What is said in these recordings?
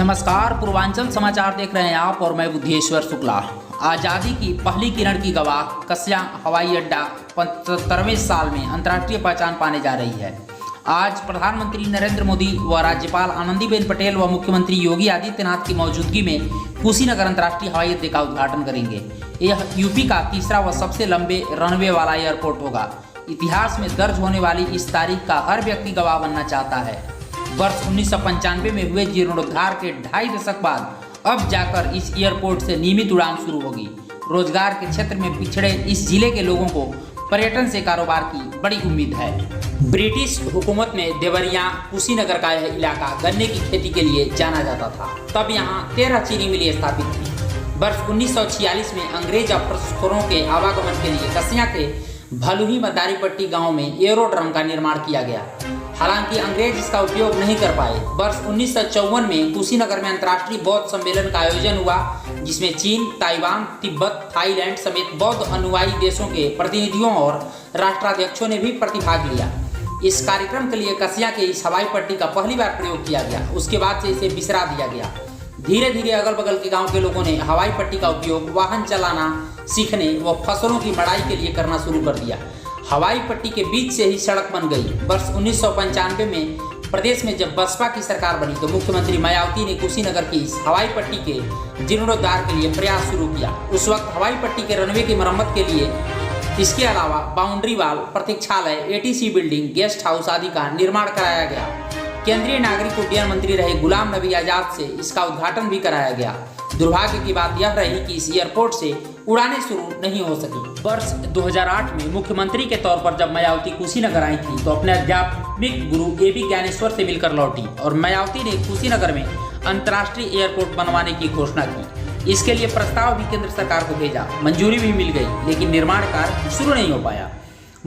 नमस्कार, पूर्वांचल समाचार देख रहे हैं आप और मैं बुद्धेश्वर शुक्ला। आज़ादी की पहली किरण की गवाह कस्या हवाई अड्डा 75वें साल में अंतर्राष्ट्रीय पहचान पाने जा रही है। आज प्रधानमंत्री नरेंद्र मोदी व राज्यपाल आनंदीबेन पटेल व मुख्यमंत्री योगी आदित्यनाथ की मौजूदगी में कुशीनगर अंतर्राष्ट्रीय हवाई अड्डे का उद्घाटन करेंगे। यह यूपी का तीसरा व सबसे लंबे रनवे वाला एयरपोर्ट होगा। इतिहास में दर्ज होने वाली इस तारीख का हर व्यक्ति गवाह बनना चाहता है। वर्ष 1995 में हुए जीर्णोद्धार के 2.5 दशक बाद अब जाकर इस एयरपोर्ट से नियमित उड़ान शुरू होगी। रोजगार के क्षेत्र में पिछड़े इस जिले के लोगों को पर्यटन से कारोबार की बड़ी उम्मीद है। ब्रिटिश हुकूमत में देवरिया कुशीनगर का यह इलाका गन्ने की खेती के लिए जाना जाता था। तब यहाँ 13 चीनी मिलें स्थापित थी। वर्ष 1946 में अंग्रेज अफसरों के आवागमन के लिए कस्या के भलुही मदारी पट्टी गाँव में एरोड्रम का निर्माण किया गया। हालांकि अंग्रेज इसका उपयोग नहीं कर पाए। वर्ष 1954 में कुशीनगर में अंतर्राष्ट्रीय बौद्ध सम्मेलन का आयोजन हुआ, जिसमें चीन, ताइवान, तिब्बत, थाईलैंड समेत बौद्ध अनुयायी देशों के प्रतिनिधियों और राष्ट्राध्यक्षों ने भी प्रतिभाग लिया। इस कार्यक्रम के लिए कस्या के इस हवाई पट्टी का पहली बार प्रयोग किया गया। उसके बाद से इसे बिसरा दिया गया। धीरे धीरे अगल बगल के गाँव के लोगों ने हवाई पट्टी का उपयोग वाहन चलाना सीखने व फसलों की मड़ाई के लिए करना शुरू कर दिया। हवाई पट्टी के बीच से ही सड़क बन गई। वर्ष 1995 में प्रदेश में जब बसपा की सरकार बनी तो मुख्यमंत्री मायावती ने कुशीनगर की इस हवाई पट्टी के जीर्णोद्धार के लिए प्रयास शुरू किया। उस वक्त हवाई पट्टी के रनवे की मरम्मत के लिए इसके अलावा बाउंड्री वाल, प्रतीक्षालय, एटीसी बिल्डिंग, गेस्ट हाउस आदि का निर्माण कराया गया। केंद्रीय नागरिक उड्डयन मंत्री रहे गुलाम नबी आजाद से इसका उद्घाटन भी कराया गया। दुर्भाग्य की बात यह रही कि इस एयरपोर्ट से उड़ानें शुरू नहीं हो सकी। वर्ष 2008 में मुख्यमंत्री के तौर पर जब मायावती कुशीनगर आई थी तो अपने आध्यात्मिक गुरु ए.बी. ज्ञानेश्वर से मिलकर लौटी और मायावती ने कुशीनगर में अंतर्राष्ट्रीय एयरपोर्ट बनवाने की घोषणा की। इसके लिए प्रस्ताव भी केंद्र सरकार को भेजा, मंजूरी भी मिल गई, लेकिन निर्माण कार्य शुरू नहीं हो पाया।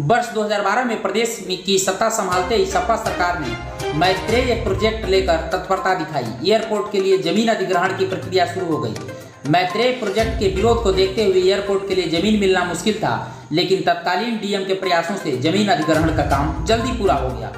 वर्ष 2012 में प्रदेश की सत्ता संभालते ही सपा सरकार ने मैत्रेय प्रोजेक्ट लेकर तत्परता दिखाई। एयरपोर्ट के लिए जमीन अधिग्रहण की प्रक्रिया शुरू हो गई। मैत्रेय प्रोजेक्ट के विरोध को देखते हुए एयरपोर्ट के लिए जमीन मिलना मुश्किल था, लेकिन तत्कालीन डीएम के प्रयासों से जमीन अधिग्रहण का काम जल्दी पूरा हो गया।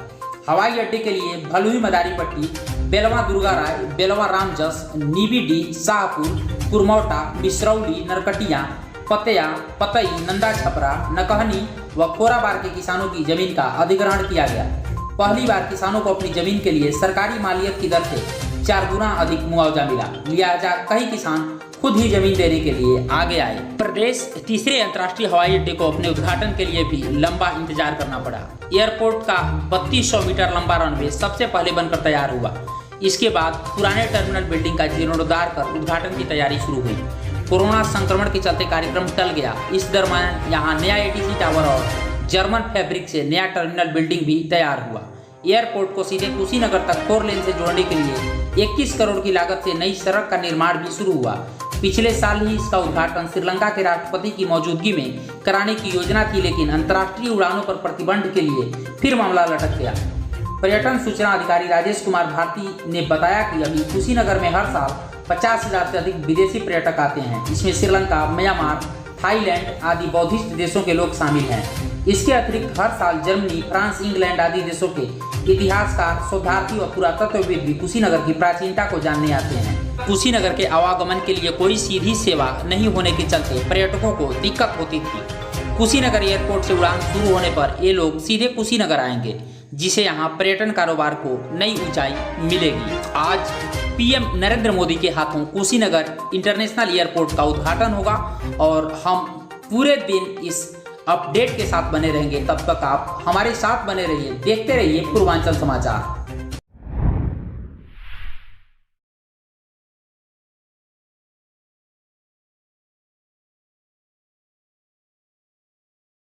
हवाई अड्डे के लिए भलुही मदारी पट्टी, बेलवा दुर्गा राय, बेलवा रामजस, नीबीडी, शाहपुर, कुरमौटा, बिसरौली, नरकटिया, पतया, पतई, नंदा छपरा, नकहनी व खोराबार के किसानों की जमीन का अधिग्रहण किया गया। पहली बार किसानों को अपनी जमीन के लिए सरकारी मालियत की दर से 4 गुना अधिक मुआवजा मिला। लिहाजा कई किसान खुद ही जमीन देने के लिए आगे आए। प्रदेश तीसरे अंतर्राष्ट्रीय हवाई अड्डे को अपने उद्घाटन के लिए भी लंबा इंतजार करना पड़ा। एयरपोर्ट का 3200 मीटर लंबा रनवे सबसे पहले बनकर तैयार हुआ। इसके बाद पुराने टर्मिनल बिल्डिंग का जीर्णोद्धार कर उद्घाटन की तैयारी शुरू हुई। कोरोना संक्रमण के चलते कार्यक्रम टल गया। इस दरमियान यहाँ नया एटीसी टावर और जर्मन फैब्रिक से नया टर्मिनल बिल्डिंग भी तैयार हुआ। एयरपोर्ट को सीधे कुशीनगर तक 4 लेन से जोड़ने के लिए 21 करोड़ की लागत से नई सड़क का निर्माण भी शुरू हुआ। पिछले साल ही इसका उद्घाटन श्रीलंका के राष्ट्रपति की मौजूदगी में कराने की योजना थी, लेकिन अंतर्राष्ट्रीय उड़ानों पर प्रतिबंध के लिए फिर मामला लटक गया। पर्यटन सूचना अधिकारी राजेश कुमार भारती ने बताया कि अभी कुशीनगर में हर साल 50,000 से अधिक विदेशी पर्यटक आते हैं। इसमें श्रीलंका, म्यांमार, थाईलैंड आदि बौद्धिस्ट देशों के लोग शामिल हैं। इसके अतिरिक्त हर साल जर्मनी, फ्रांस, इंग्लैंड आदि देशों के इतिहासकार, शोधार्थी व पुरातत्वविद भी कुशीनगर की प्राचीनता को जानने आते हैं। कुशीनगर के आवागमन के लिए कोई सीधी सेवा नहीं होने के चलते पर्यटकों को दिक्कत होती थी। कुशीनगर एयरपोर्ट से उड़ान शुरू होने पर ये लोग सीधे कुशीनगर आएंगे, जिसे यहाँ पर्यटन कारोबार को नई ऊंचाई मिलेगी। आज पीएम नरेंद्र मोदी के हाथों कुशीनगर इंटरनेशनल एयरपोर्ट का उद्घाटन होगा और हम पूरे दिन इस अपडेट के साथ बने रहेंगे। तब तक आप हमारे साथ बने रहिए, देखते रहिए पूर्वांचल समाचार।